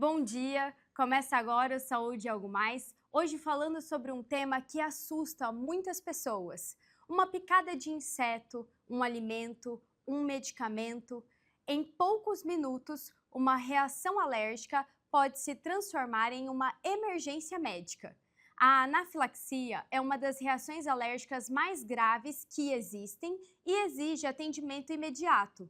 Bom dia! Começa agora o Saúde e Algo Mais, hoje falando sobre um tema que assusta muitas pessoas. Uma picada de inseto, um alimento, um medicamento. Em poucos minutos, uma reação alérgica pode se transformar em uma emergência médica. A anafilaxia é uma das reações alérgicas mais graves que existem e exige atendimento imediato.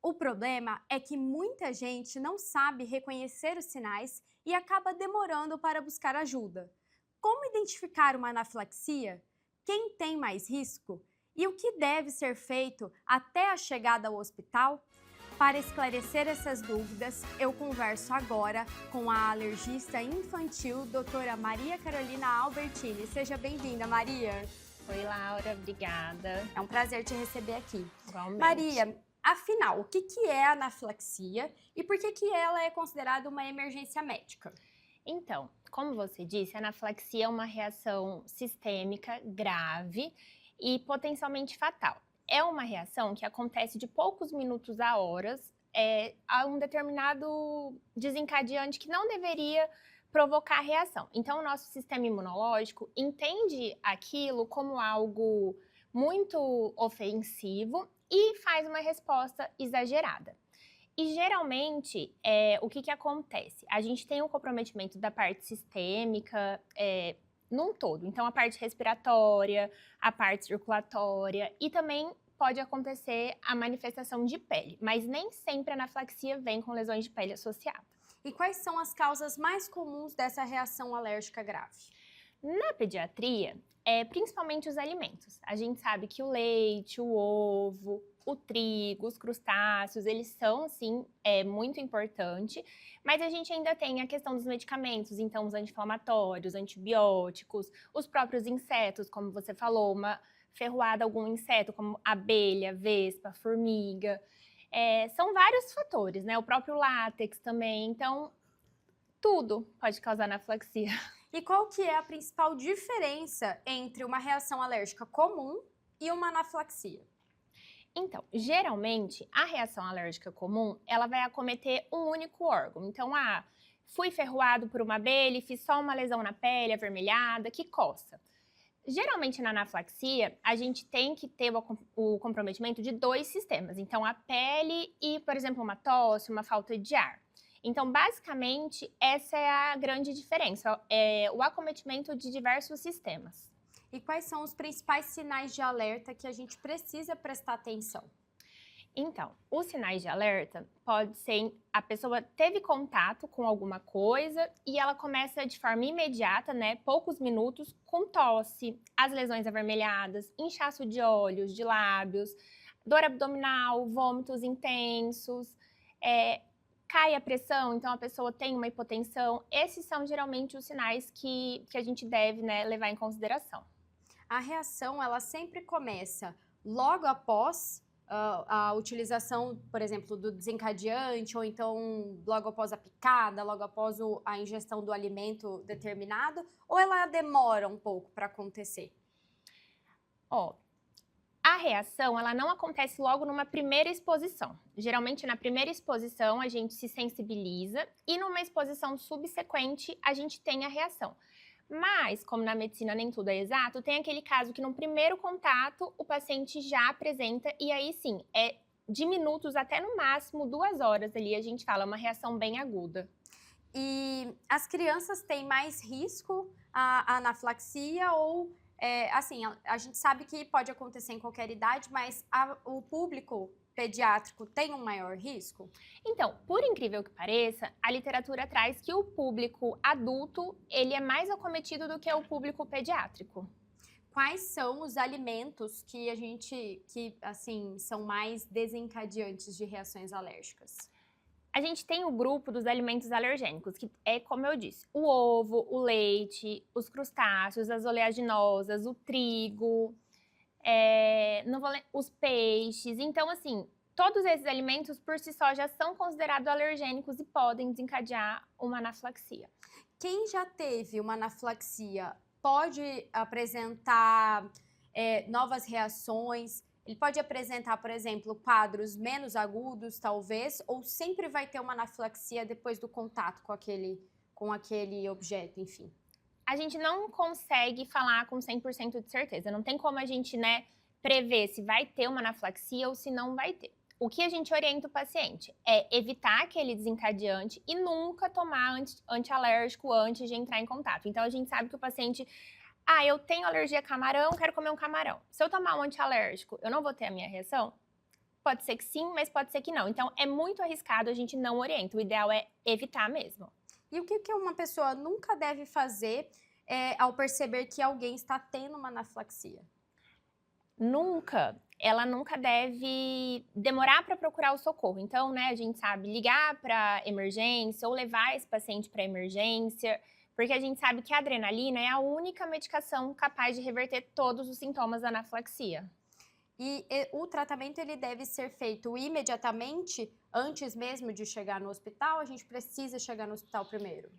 O problema é que muita gente não sabe reconhecer os sinais e acaba demorando para buscar ajuda. Como identificar uma anafilaxia? Quem tem mais risco? E o que deve ser feito até a chegada ao hospital? Para esclarecer essas dúvidas, eu converso agora com a alergista infantil, doutora Maria Carolina Albertini. Seja bem-vinda, Maria. Oi, Laura, obrigada. É um prazer te receber aqui. Igualmente. Maria, afinal, o que é a anafilaxia e por que ela é considerada uma emergência médica? Então, como você disse, a anafilaxia é uma reação sistêmica grave e potencialmente fatal. É uma reação que acontece de poucos minutos a horas, a um determinado desencadeante que não deveria provocar a reação. Então, o nosso sistema imunológico entende aquilo como algo muito ofensivo e faz uma resposta exagerada. E geralmente, o que acontece? A gente tem um comprometimento da parte sistêmica num todo. Então, a parte respiratória, a parte circulatória e também pode acontecer a manifestação de pele, mas nem sempre a anafilaxia vem com lesões de pele associadas. E quais são as causas mais comuns dessa reação alérgica grave? Na pediatria, principalmente os alimentos. A gente sabe que o leite, o ovo, o trigo, os crustáceos, eles são, sim, muito importante, mas a gente ainda tem a questão dos medicamentos, então os anti-inflamatórios, antibióticos, os próprios insetos, como você falou, uma ferroada, algum inseto, como abelha, vespa, formiga. São vários fatores, né? O próprio látex também, então tudo pode causar anafilaxia. E qual que é a principal diferença entre uma reação alérgica comum e uma anafilaxia? Então, geralmente, a reação alérgica comum, ela vai acometer um único órgão. Então, fui ferroado por uma abelha e fiz só uma lesão na pele, avermelhada, que coça. Geralmente, na anafilaxia, a gente tem que ter o comprometimento de dois sistemas. Então, a pele e, por exemplo, uma tosse, uma falta de ar. Então, basicamente, essa é a grande diferença, o acometimento de diversos sistemas. E quais são os principais sinais de alerta que a gente precisa prestar atenção? Então, os sinais de alerta pode ser a pessoa teve contato com alguma coisa e ela começa de forma imediata, né, poucos minutos, com tosse, as lesões avermelhadas, inchaço de olhos, de lábios, dor abdominal, vômitos intensos, cai a pressão, então a pessoa tem uma hipotensão. Esses são geralmente os sinais que a gente deve, né, levar em consideração. A reação, ela sempre começa logo após a utilização, por exemplo, do desencadeante, ou então logo após a picada, logo após a ingestão do alimento determinado, ou ela demora um pouco para acontecer? A reação, ela não acontece logo numa primeira exposição. Geralmente, na primeira exposição, a gente se sensibiliza e numa exposição subsequente, a gente tem a reação. Mas, como na medicina nem tudo é exato, tem aquele caso que no primeiro contato o paciente já apresenta e aí sim, de minutos até no máximo 2 horas ali a gente fala, uma reação bem aguda. E as crianças têm mais risco à anafilaxia ou, assim, a gente sabe que pode acontecer em qualquer idade, mas o público pediátrico tem um maior risco? Então, por incrível que pareça, a literatura traz que o público adulto, ele é mais acometido do que o público pediátrico. Quais são os alimentos que assim, são mais desencadeantes de reações alérgicas? A gente tem o grupo dos alimentos alergênicos, que é, como eu disse, o ovo, o leite, os crustáceos, as oleaginosas, o trigo, os peixes. Então, assim, todos esses alimentos por si só já são considerados alergênicos e podem desencadear uma anafilaxia. Quem já teve uma anafilaxia pode apresentar novas reações Ele pode apresentar, por exemplo, quadros menos agudos, talvez, ou sempre vai ter uma anafilaxia depois do contato com aquele objeto, enfim? A gente não consegue falar com 100% de certeza. Não tem como a gente, né, prever se vai ter uma anafilaxia ou se não vai ter. O que a gente orienta o paciente é evitar aquele desencadeante e nunca tomar antialérgico antes de entrar em contato. Então, a gente sabe que o paciente, eu tenho alergia a camarão, quero comer um camarão. Se eu tomar um antialérgico, eu não vou ter a minha reação? Pode ser que sim, mas pode ser que não. Então, é muito arriscado, a gente não orienta. O ideal é evitar mesmo. E o que uma pessoa nunca deve fazer ao perceber que alguém está tendo uma anafilaxia? Ela nunca deve demorar para procurar o socorro. Então, né, a gente sabe ligar para emergência ou levar esse paciente para emergência, porque a gente sabe que a adrenalina é a única medicação capaz de reverter todos os sintomas da anafilaxia. E o tratamento ele deve ser feito imediatamente, antes mesmo de chegar no hospital? A gente precisa chegar no hospital primeiro?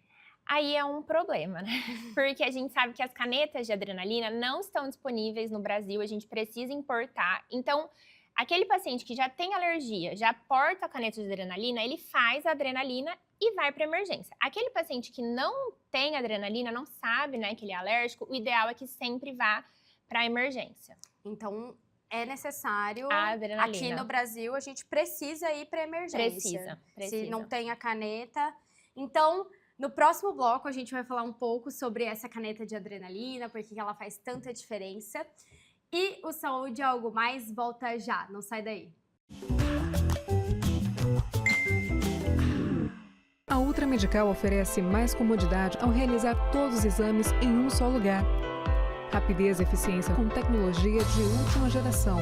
Aí é um problema, né? Porque a gente sabe que as canetas de adrenalina não estão disponíveis no Brasil, a gente precisa importar. Então, aquele paciente que já tem alergia, já porta a caneta de adrenalina, ele faz a adrenalina e vai para emergência. Aquele paciente que não tem adrenalina, não sabe, né, que ele é alérgico, o ideal é que sempre vá para emergência. Então, é necessário, a adrenalina. Aqui no Brasil, a gente precisa ir para emergência. Precisa. Se não tem a caneta. Então, no próximo bloco, a gente vai falar um pouco sobre essa caneta de adrenalina, por que ela faz tanta diferença. E o Saúde é Algo Mais volta já, não sai daí. A Ultra Medical oferece mais comodidade ao realizar todos os exames em um só lugar. Rapidez e eficiência com tecnologia de última geração.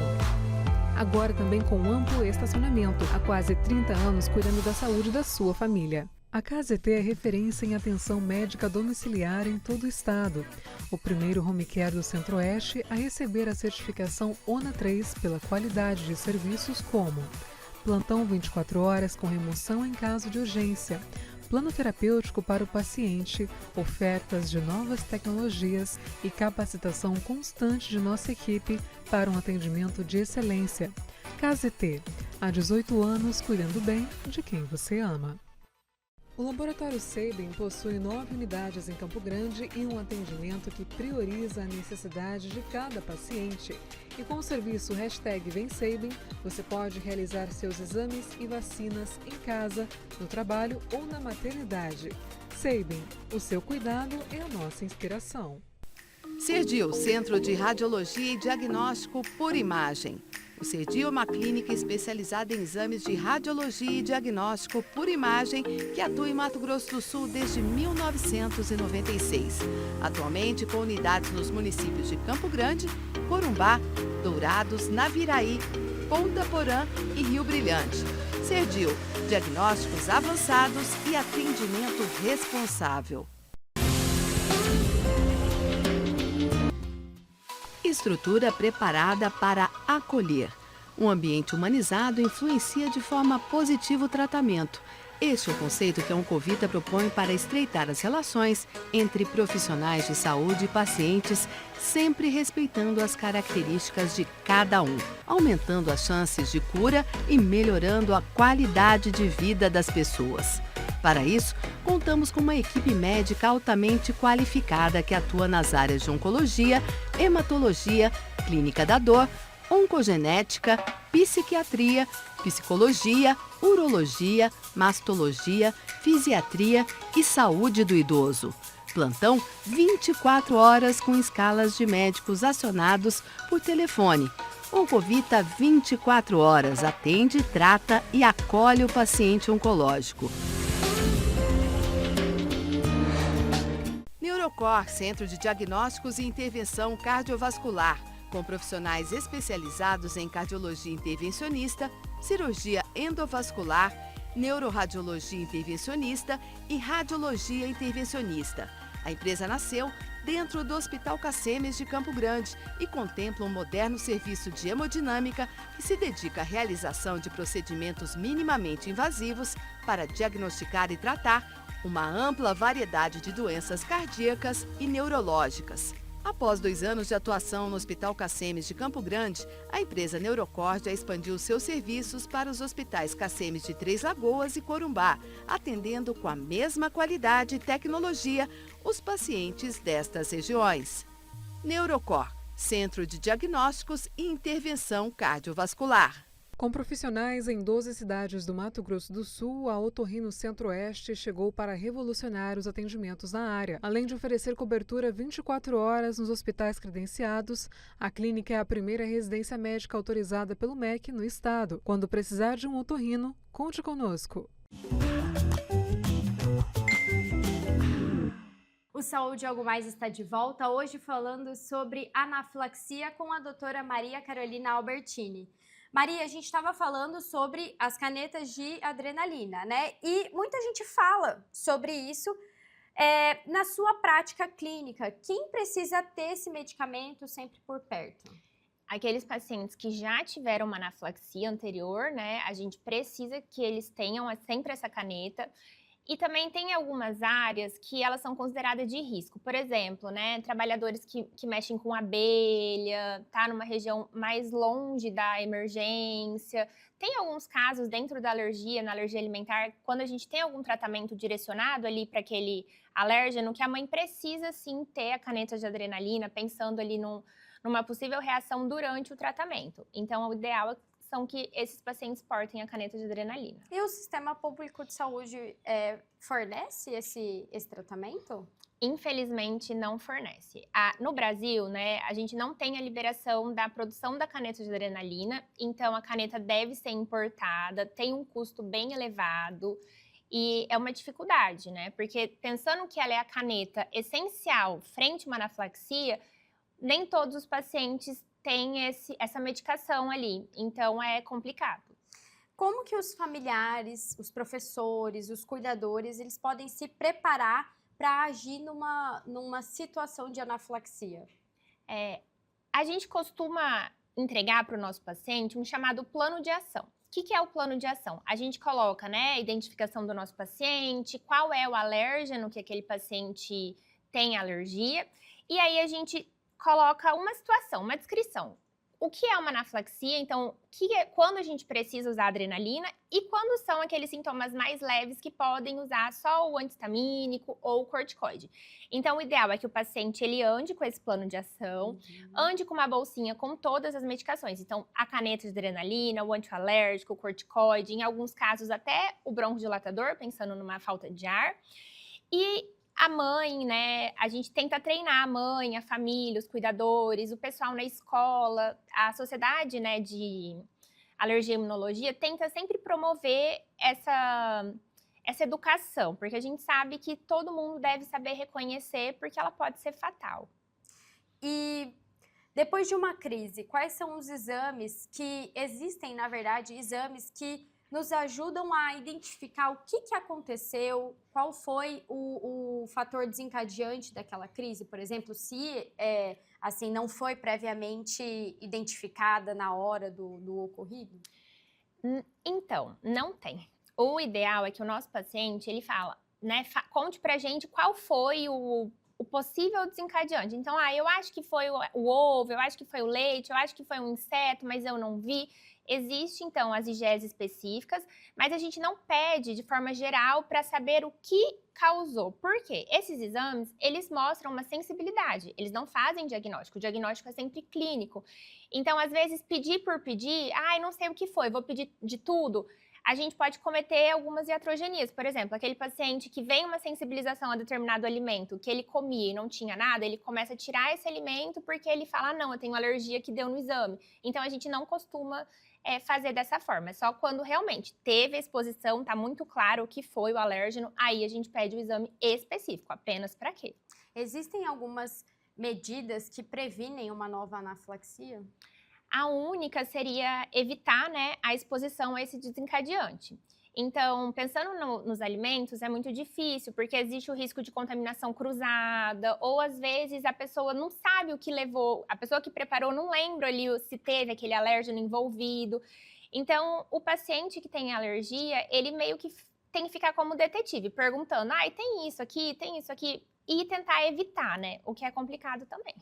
Agora também com amplo estacionamento, há quase 30 anos cuidando da saúde da sua família. A KZT é referência em atenção médica domiciliar em todo o estado. O primeiro home care do Centro-Oeste a receber a certificação ONA 3 pela qualidade de serviços como plantão 24 horas com remoção em caso de urgência, plano terapêutico para o paciente, ofertas de novas tecnologias e capacitação constante de nossa equipe para um atendimento de excelência. KZT, há 18 anos cuidando bem de quem você ama. O Laboratório Sabin possui 9 unidades em Campo Grande e um atendimento que prioriza a necessidade de cada paciente. E com o serviço #VemSabin, você pode realizar seus exames e vacinas em casa, no trabalho ou na maternidade. Sabin, o seu cuidado é a nossa inspiração. Cerdil, Centro de Radiologia e Diagnóstico por Imagem. O Cerdil é uma clínica especializada em exames de radiologia e diagnóstico por imagem que atua em Mato Grosso do Sul desde 1996. Atualmente com unidades nos municípios de Campo Grande, Corumbá, Dourados, Naviraí, Ponta Porã e Rio Brilhante. Cerdil, diagnósticos avançados e atendimento responsável. Estrutura preparada para acolher. Um ambiente humanizado influencia de forma positiva o tratamento. Este é o conceito que a Oncovita propõe para estreitar as relações entre profissionais de saúde e pacientes, sempre respeitando as características de cada um, aumentando as chances de cura e melhorando a qualidade de vida das pessoas. Para isso, contamos com uma equipe médica altamente qualificada que atua nas áreas de oncologia, hematologia, clínica da dor, oncogenética, psiquiatria, psicologia, urologia, mastologia, fisiatria e saúde do idoso. Plantão 24 horas com escalas de médicos acionados por telefone. Oncovita 24 horas atende, trata e acolhe o paciente oncológico. Neurocor, Centro de Diagnósticos e Intervenção Cardiovascular, com profissionais especializados em cardiologia intervencionista, cirurgia endovascular, neuroradiologia intervencionista e radiologia intervencionista. A empresa nasceu dentro do Hospital Cacemes de Campo Grande e contempla um moderno serviço de hemodinâmica que se dedica à realização de procedimentos minimamente invasivos para diagnosticar e tratar uma ampla variedade de doenças cardíacas e neurológicas. Após 2 anos de atuação no Hospital Cacemes de Campo Grande, a empresa Neurocord já expandiu seus serviços para os hospitais Cacemes de Três Lagoas e Corumbá, atendendo com a mesma qualidade e tecnologia os pacientes destas regiões. Neurocor, Centro de Diagnósticos e Intervenção Cardiovascular. Com profissionais em 12 cidades do Mato Grosso do Sul, a Otorrino Centro-Oeste chegou para revolucionar os atendimentos na área. Além de oferecer cobertura 24 horas nos hospitais credenciados, a clínica é a primeira residência médica autorizada pelo MEC no estado. Quando precisar de um otorrino, conte conosco. O Saúde Algo Mais está de volta, hoje falando sobre anafilaxia com a doutora Maria Carolina Albertini. Maria, a gente estava falando sobre as canetas de adrenalina, né? E muita gente fala sobre isso. Na sua prática clínica, quem precisa ter esse medicamento sempre por perto? Aqueles pacientes que já tiveram uma anafilaxia anterior, né? A gente precisa que eles tenham sempre essa caneta. E também tem algumas áreas que elas são consideradas de risco. Por exemplo, né, trabalhadores que mexem com abelha, tá numa região mais longe da emergência. Tem alguns casos dentro da alergia, na alergia alimentar, quando a gente tem algum tratamento direcionado ali para aquele alérgeno, que a mãe precisa sim ter a caneta de adrenalina, pensando ali numa possível reação durante o tratamento. Então, o ideal são que esses pacientes portem a caneta de adrenalina. E o Sistema Público de Saúde fornece esse tratamento? Infelizmente, não fornece. No Brasil, né, a gente não tem a liberação da produção da caneta de adrenalina, então a caneta deve ser importada, tem um custo bem elevado e é uma dificuldade, né? Porque pensando que ela é a caneta essencial frente a uma anafilaxia, nem todos os pacientes tem essa medicação ali, então é complicado. Como que os familiares, os professores, os cuidadores, eles podem se preparar para agir numa situação de anafilaxia? A gente costuma entregar para o nosso paciente um chamado plano de ação. O que é o plano de ação? A gente coloca, né, a identificação do nosso paciente, qual é o alérgeno que aquele paciente tem alergia, e aí a gente coloca uma situação, uma descrição. O que é uma anafilaxia? Então, quando a gente precisa usar adrenalina e quando são aqueles sintomas mais leves que podem usar só o antistamínico ou o corticoide. Então, o ideal é que o paciente ele ande com esse plano de ação, ande com uma bolsinha com todas as medicações. Então, a caneta de adrenalina, o antialérgico, o corticoide, em alguns casos até o broncodilatador, pensando numa falta de ar. E a mãe, né, a gente tenta treinar a mãe, a família, os cuidadores, o pessoal na escola, a sociedade, né, de alergia e imunologia tenta sempre promover essa educação, porque a gente sabe que todo mundo deve saber reconhecer, porque ela pode ser fatal. E depois de uma crise, quais são os exames que existem, na verdade, exames que nos ajudam a identificar o que aconteceu, qual foi o fator desencadeante daquela crise, por exemplo, se assim, não foi previamente identificada na hora do ocorrido? Então, não tem. O ideal é que o nosso paciente, ele fala, né, conte pra gente qual foi o possível desencadeante. Então, eu acho que foi o ovo, eu acho que foi o leite, eu acho que foi um inseto, mas eu não vi. Existem, então, as IgEs específicas, mas a gente não pede de forma geral para saber o que causou. Por quê? Esses exames, eles mostram uma sensibilidade, eles não fazem diagnóstico, o diagnóstico é sempre clínico. Então, às vezes, pedir por pedir, não sei o que foi, vou pedir de tudo, a gente pode cometer algumas iatrogenias. Por exemplo, aquele paciente que vem uma sensibilização a determinado alimento, que ele comia e não tinha nada, ele começa a tirar esse alimento porque ele fala, não, eu tenho alergia que deu no exame. Então, a gente não costuma fazer dessa forma. É só quando realmente teve a exposição, está muito claro o que foi o alérgeno, aí a gente pede o exame específico, apenas para quê? Existem algumas medidas que previnem uma nova anafilaxia? A única seria evitar, né, a exposição a esse desencadeante. Então, pensando nos alimentos, é muito difícil, porque existe o risco de contaminação cruzada, ou às vezes a pessoa não sabe o que levou, a pessoa que preparou não lembra ali se teve aquele alérgeno envolvido. Então, o paciente que tem alergia, ele meio que tem que ficar como detetive, perguntando, tem isso aqui, e tentar evitar, né? O que é complicado também.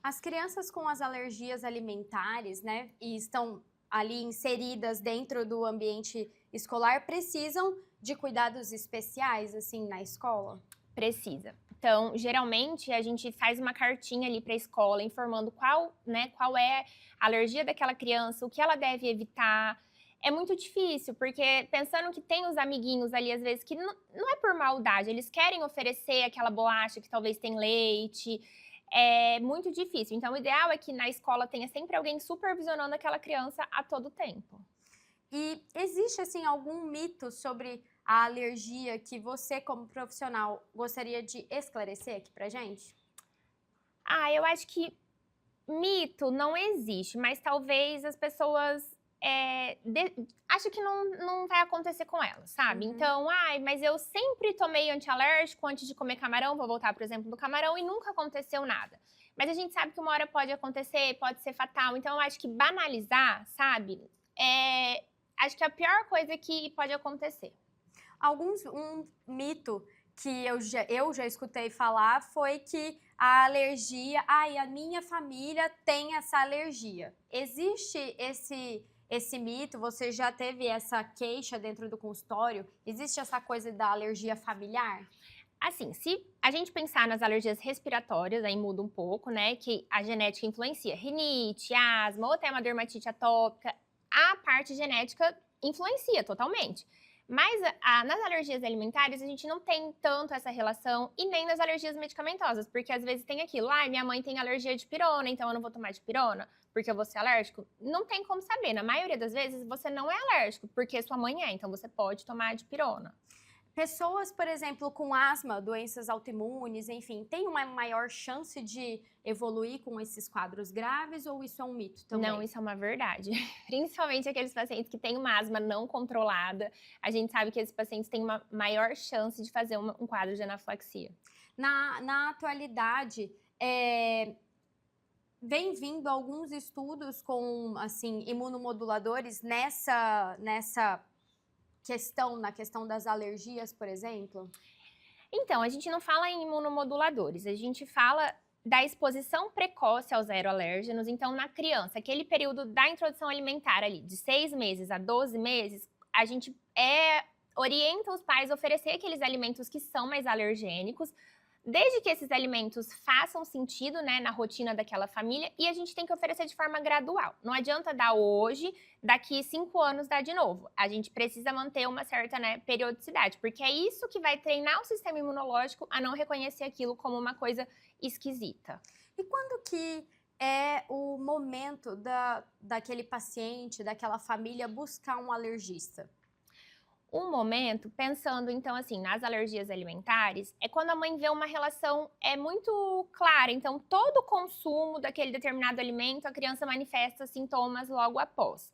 As crianças com as alergias alimentares, né, e estão ali inseridas dentro do ambiente escolar, precisam de cuidados especiais, assim, na escola? Precisa. Então, geralmente, a gente faz uma cartinha ali para a escola, informando qual é a alergia daquela criança, o que ela deve evitar. É muito difícil, porque pensando que tem os amiguinhos ali, às vezes, que não é por maldade, eles querem oferecer aquela bolacha que talvez tem leite, é muito difícil. Então, o ideal é que na escola tenha sempre alguém supervisionando aquela criança a todo tempo. E existe, assim, algum mito sobre a alergia que você, como profissional, gostaria de esclarecer aqui pra gente? Eu acho que mito não existe, mas talvez as pessoas acham que não vai acontecer com elas, sabe? Uhum. Então, mas eu sempre tomei antialérgico antes de comer camarão, vou voltar, por exemplo, do camarão, e nunca aconteceu nada. Mas a gente sabe que uma hora pode acontecer, pode ser fatal. Então, eu acho que banalizar, sabe? Acho que é a pior coisa que pode acontecer. Um mito que eu já escutei falar foi que a alergia, a minha família tem essa alergia. Existe esse mito? Você já teve essa queixa dentro do consultório? Existe essa coisa da alergia familiar? Assim, se a gente pensar nas alergias respiratórias, aí muda um pouco, né? Que a genética influencia. Rinite, asma, ou até uma dermatite atópica. A parte genética influencia totalmente. Mas nas alergias alimentares, a gente não tem tanto essa relação, e nem nas alergias medicamentosas, porque às vezes tem aquilo, minha mãe tem alergia de pirona, então eu não vou tomar de pirona, porque eu vou ser alérgico. Não tem como saber, na maioria das vezes você não é alérgico, porque sua mãe é, então você pode tomar de pirona. Pessoas, por exemplo, com asma, doenças autoimunes, enfim, têm uma maior chance de evoluir com esses quadros graves, ou isso é um mito também? Não, isso é uma verdade. Principalmente aqueles pacientes que têm uma asma não controlada, a gente sabe que esses pacientes têm uma maior chance de fazer um quadro de anafilaxia. Na atualidade, vem vindo alguns estudos com, assim, imunomoduladores na questão das alergias, por exemplo? Então, a gente não fala em imunomoduladores, a gente fala da exposição precoce aos aeroalérgenos. Então, na criança, aquele período da introdução alimentar ali, de 6 meses a 12 meses, a gente orienta os pais a oferecer aqueles alimentos que são mais alergênicos, desde que esses alimentos façam sentido, né, na rotina daquela família, e a gente tem que oferecer de forma gradual. Não adianta dar hoje, daqui 5 anos dar de novo. A gente precisa manter uma certa, né, periodicidade, porque é isso que vai treinar o sistema imunológico a não reconhecer aquilo como uma coisa esquisita. E quando que é o momento daquele paciente, daquela família, buscar um alergista? Um momento, pensando então assim, nas alergias alimentares, é quando a mãe vê uma relação muito clara. Então, todo o consumo daquele determinado alimento, a criança manifesta sintomas logo após.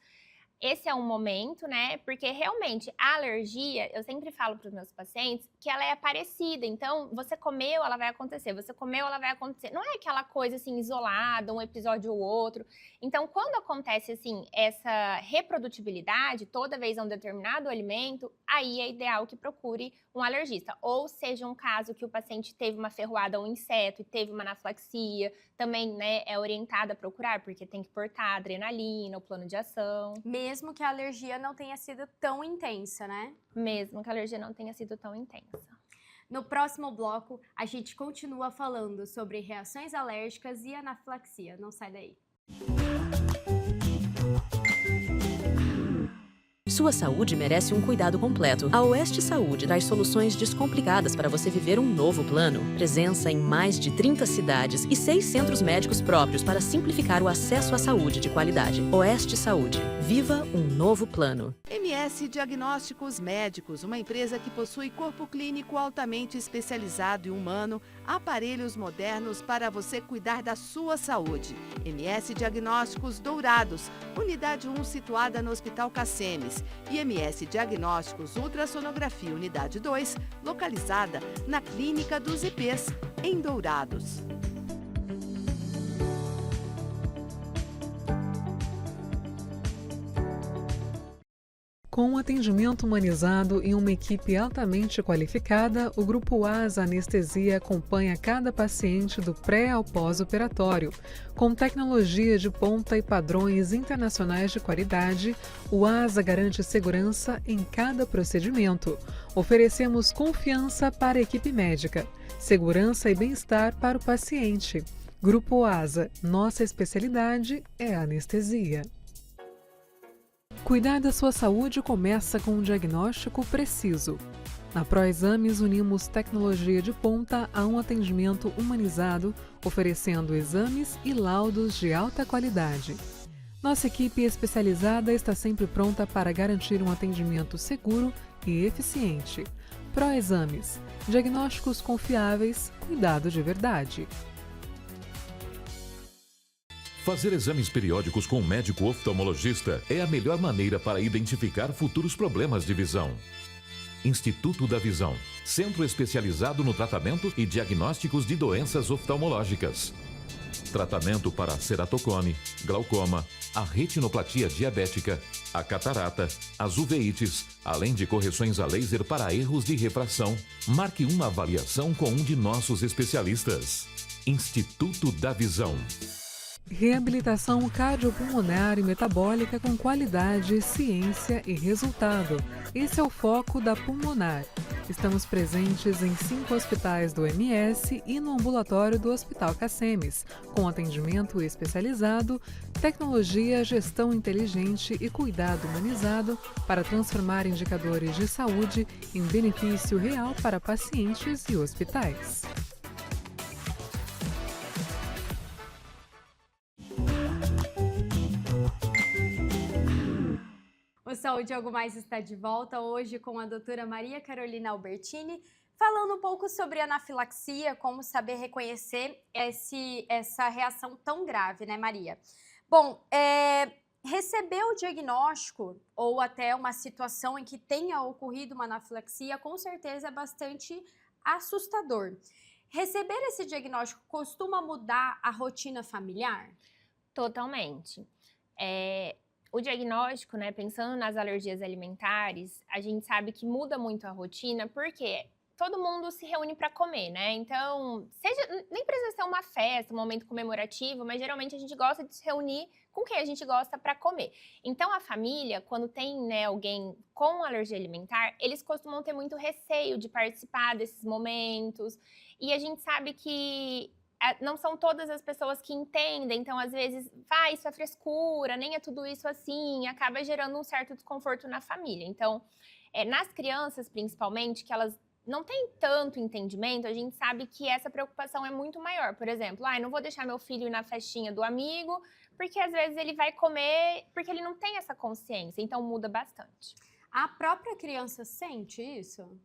Esse é um momento, né? Porque realmente a alergia, eu sempre falo para os meus pacientes que ela é parecida. Então, você comeu, ela vai acontecer. Você comeu, ela vai acontecer. Não é aquela coisa assim isolada, um episódio ou outro. Então, quando acontece assim essa reprodutibilidade, toda vez a um determinado alimento, aí é ideal que procure um alergista. Ou seja, um caso que o paciente teve uma ferroada a um inseto e teve uma anafilaxia, também, né, é orientada a procurar, porque tem que portar adrenalina, o plano de ação. Mesmo que a alergia não tenha sido tão intensa, né? Mesmo que a alergia não tenha sido tão intensa. No próximo bloco, a gente continua falando sobre reações alérgicas e anafilaxia. Não sai daí. Sua saúde merece um cuidado completo. A Oeste Saúde traz soluções descomplicadas para você viver um novo plano. Presença em mais de 30 cidades e 6 centros médicos próprios para simplificar o acesso à saúde de qualidade. Oeste Saúde. Viva um novo plano. MS Diagnósticos Médicos, uma empresa que possui corpo clínico altamente especializado e humano, aparelhos modernos para você cuidar da sua saúde. MS Diagnósticos Dourados, unidade 1 situada no Hospital Cassemes. E MS Diagnósticos Ultrassonografia Unidade 2, localizada na Clínica dos IPs, em Dourados. Com um atendimento humanizado e uma equipe altamente qualificada, o Grupo ASA Anestesia acompanha cada paciente do pré ao pós-operatório. Com tecnologia de ponta e padrões internacionais de qualidade, o ASA garante segurança em cada procedimento. Oferecemos confiança para a equipe médica, segurança e bem-estar para o paciente. Grupo ASA, nossa especialidade é a anestesia. Cuidar da sua saúde começa com um diagnóstico preciso. Na ProExames, unimos tecnologia de ponta a um atendimento humanizado, oferecendo exames e laudos de alta qualidade. Nossa equipe especializada está sempre pronta para garantir um atendimento seguro e eficiente. ProExames, diagnósticos confiáveis, cuidado de verdade. Fazer exames periódicos com um médico oftalmologista é a melhor maneira para identificar futuros problemas de visão. Instituto da Visão, centro especializado no tratamento e diagnósticos de doenças oftalmológicas. Tratamento para ceratocone, glaucoma, a retinoplatia diabética, a catarata, as uveites, além de correções a laser para erros de refração. Marque uma avaliação com um de nossos especialistas. Instituto da Visão. Reabilitação cardiopulmonar e metabólica com qualidade, ciência e resultado. Esse é o foco da Pulmonar. Estamos presentes em 5 hospitais do MS e no ambulatório do Hospital Cacemes, com atendimento especializado, tecnologia, gestão inteligente e cuidado humanizado para transformar indicadores de saúde em benefício real para pacientes e hospitais. O Saúde Algo Mais está de volta hoje com a doutora Maria Carolina Albertini, falando um pouco sobre anafilaxia, como saber reconhecer essa reação tão grave, né, Maria? Bom, receber o diagnóstico ou até uma situação em que tenha ocorrido uma anafilaxia, com certeza é bastante assustador. Receber esse diagnóstico costuma mudar a rotina familiar? Totalmente. O diagnóstico, né, pensando nas alergias alimentares, a gente sabe que muda muito a rotina, porque todo mundo se reúne para comer, né? Então, nem precisa ser uma festa, um momento comemorativo, mas geralmente a gente gosta de se reunir com quem a gente gosta para comer. Então, a família, quando tem, né, alguém com alergia alimentar, eles costumam ter muito receio de participar desses momentos. E a gente sabe que não são todas as pessoas que entendem, então às vezes, isso é frescura, nem é tudo isso assim, acaba gerando um certo desconforto na família. Então, nas crianças principalmente, que elas não têm tanto entendimento, a gente sabe que essa preocupação é muito maior. Por exemplo, não vou deixar meu filho ir na festinha do amigo, porque às vezes ele vai comer, porque ele não tem essa consciência, então muda bastante. A própria criança sente isso?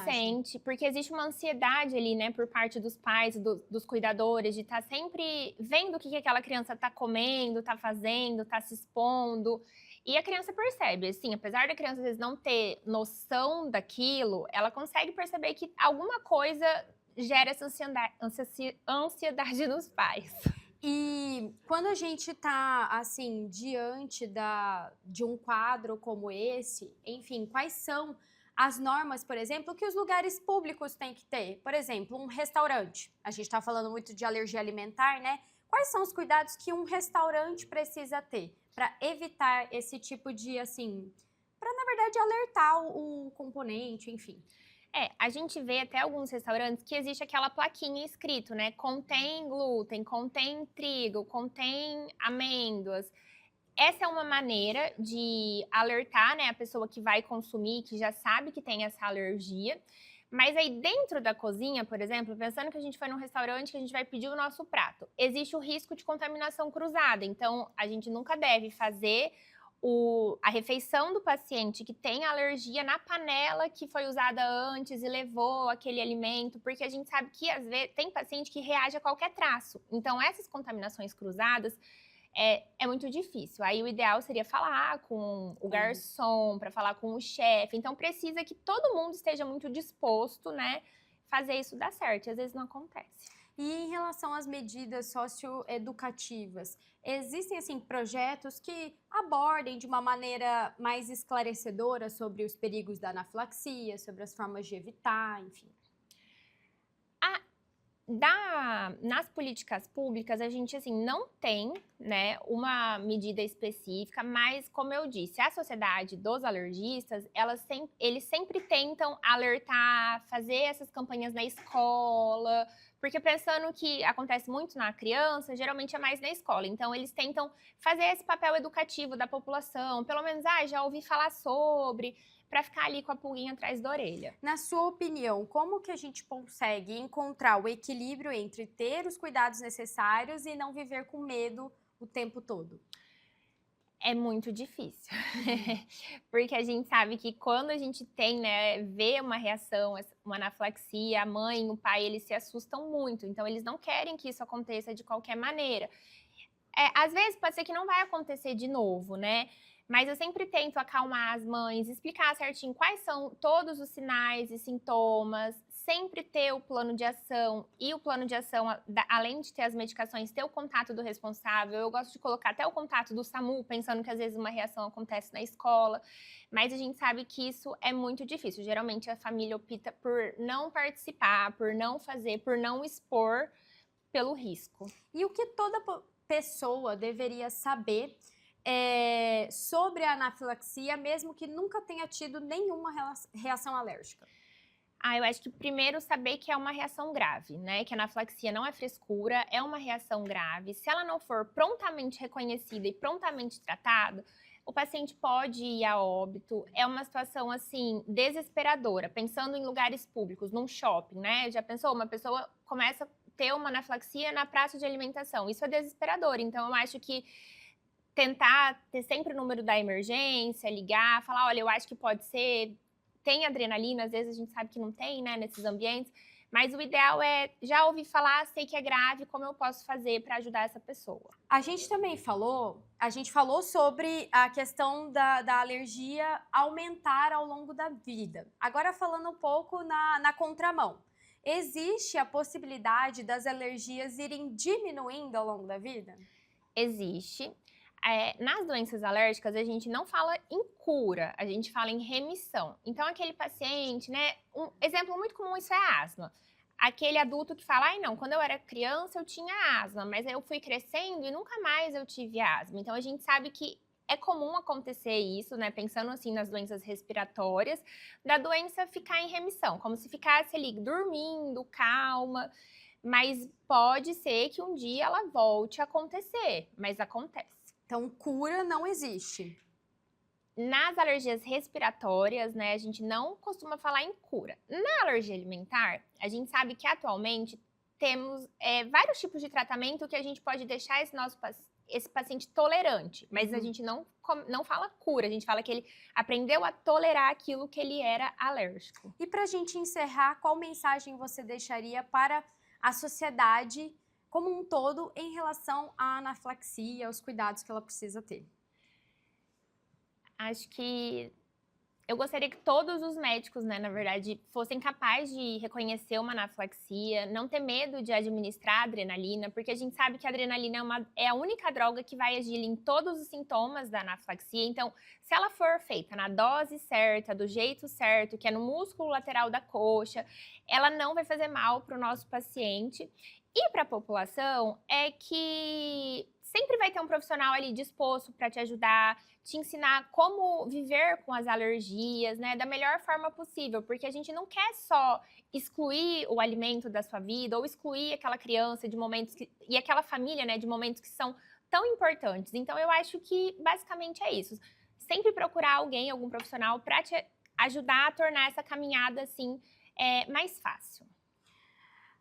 Sente, porque existe uma ansiedade ali, né, por parte dos pais, dos cuidadores, de estar sempre vendo o que aquela criança está comendo, está fazendo, está se expondo. E a criança percebe, assim, apesar da criança às vezes não ter noção daquilo, ela consegue perceber que alguma coisa gera essa ansiedade nos pais. E quando a gente está, assim, diante de um quadro como esse, enfim, quais são as normas, por exemplo, que os lugares públicos têm que ter? Por exemplo, um restaurante. A gente está falando muito de alergia alimentar, né? Quais são os cuidados que um restaurante precisa ter para evitar esse tipo de, assim, para, na verdade, alertar o componente, enfim? A gente vê até alguns restaurantes que existe aquela plaquinha escrito, né? Contém glúten, contém trigo, contém amêndoas. Essa é uma maneira de alertar, né, a pessoa que vai consumir, que já sabe que tem essa alergia. Mas aí dentro da cozinha, por exemplo, pensando que a gente foi num restaurante que a gente vai pedir o nosso prato, existe o risco de contaminação cruzada. Então, a gente nunca deve fazer a refeição do paciente que tem alergia na panela que foi usada antes e levou aquele alimento, porque a gente sabe que às vezes tem paciente que reage a qualquer traço. Então, essas contaminações cruzadas é muito difícil. Aí o ideal seria falar com o garçom, para falar com o chefe. Então precisa que todo mundo esteja muito disposto, né, fazer isso dar certo. E às vezes não acontece. E em relação às medidas socioeducativas, existem assim projetos que abordem de uma maneira mais esclarecedora sobre os perigos da anafilaxia, sobre as formas de evitar, enfim? Nas políticas públicas, a gente assim, não tem, né, uma medida específica, mas, como eu disse, a sociedade dos alergistas, eles sempre tentam alertar, fazer essas campanhas na escola, porque pensando que acontece muito na criança, geralmente é mais na escola. Então, eles tentam fazer esse papel educativo da população, pelo menos, já ouvi falar sobre, para ficar ali com a pulguinha atrás da orelha. Na sua opinião, como que a gente consegue encontrar o equilíbrio entre ter os cuidados necessários e não viver com medo o tempo todo? É muito difícil, porque a gente sabe que quando a gente tem, né, vê uma reação, uma anafilaxia, a mãe, o pai, eles se assustam muito, então eles não querem que isso aconteça de qualquer maneira. Às vezes pode ser que não vai acontecer de novo, né? Mas eu sempre tento acalmar as mães, explicar certinho quais são todos os sinais e sintomas, sempre ter o plano de ação. E o plano de ação, além de ter as medicações, ter o contato do responsável. Eu gosto de colocar até o contato do SAMU, pensando que às vezes uma reação acontece na escola. Mas a gente sabe que isso é muito difícil. Geralmente a família opta por não participar, por não fazer, por não expor pelo risco. E o que toda pessoa deveria saber sobre a anafilaxia, mesmo que nunca tenha tido nenhuma reação alérgica? Eu acho que primeiro saber que é uma reação grave, né? Que a anafilaxia não é frescura, é uma reação grave. Se ela não for prontamente reconhecida e prontamente tratada, o paciente pode ir a óbito. É uma situação, assim, desesperadora. Pensando em lugares públicos, num shopping, né? Já pensou? Uma pessoa começa a ter uma anafilaxia na praça de alimentação. Isso é desesperador. Então, eu acho que tentar ter sempre o número da emergência, ligar, falar, olha, eu acho que pode ser, tem adrenalina, às vezes a gente sabe que não tem, né, nesses ambientes, mas o ideal é, já ouvi falar, sei que é grave, como eu posso fazer para ajudar essa pessoa? A gente também falou sobre a questão da alergia aumentar ao longo da vida. Agora falando um pouco na contramão. Existe a possibilidade das alergias irem diminuindo ao longo da vida? Existe. Nas doenças alérgicas, a gente não fala em cura, a gente fala em remissão. Então, aquele paciente, né, um exemplo muito comum, isso é a asma. Aquele adulto que fala, não, quando eu era criança eu tinha asma, mas aí eu fui crescendo e nunca mais eu tive asma. Então, a gente sabe que é comum acontecer isso, né, pensando assim nas doenças respiratórias, da doença ficar em remissão, como se ficasse ali dormindo, calma, mas pode ser que um dia ela volte a acontecer, mas acontece. Então, cura não existe. Nas alergias respiratórias, né, a gente não costuma falar em cura. Na alergia alimentar, a gente sabe que atualmente temos vários tipos de tratamento que a gente pode deixar esse paciente tolerante, mas a gente não fala cura, a gente fala que ele aprendeu a tolerar aquilo que ele era alérgico. E para a gente encerrar, qual mensagem você deixaria para a sociedade como um todo em relação à anafilaxia, os cuidados que ela precisa ter? Acho que eu gostaria que todos os médicos, né, na verdade, fossem capazes de reconhecer uma anafilaxia, não ter medo de administrar adrenalina, porque a gente sabe que a adrenalina é a única droga que vai agir em todos os sintomas da anafilaxia. Então, se ela for feita na dose certa, do jeito certo, que é no músculo lateral da coxa, ela não vai fazer mal para o nosso paciente. E para a população é que sempre vai ter um profissional ali disposto para te ajudar, te ensinar como viver com as alergias, né, da melhor forma possível, porque a gente não quer só excluir o alimento da sua vida ou excluir aquela criança de momentos e aquela família, né, de momentos que são tão importantes. Então eu acho que basicamente é isso. Sempre procurar alguém, algum profissional para te ajudar a tornar essa caminhada assim mais fácil.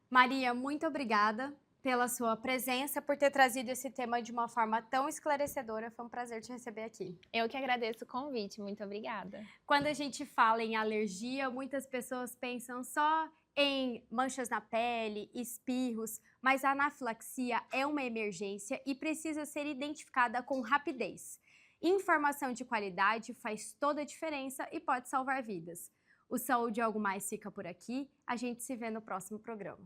Maria, muito obrigada pela sua presença, por ter trazido esse tema de uma forma tão esclarecedora. Foi um prazer te receber aqui. Eu que agradeço o convite, muito obrigada. Quando a gente fala em alergia, muitas pessoas pensam só em manchas na pele, espirros, mas a anafilaxia é uma emergência e precisa ser identificada com rapidez. Informação de qualidade faz toda a diferença e pode salvar vidas. O Saúde Algo Mais fica por aqui. A gente se vê no próximo programa.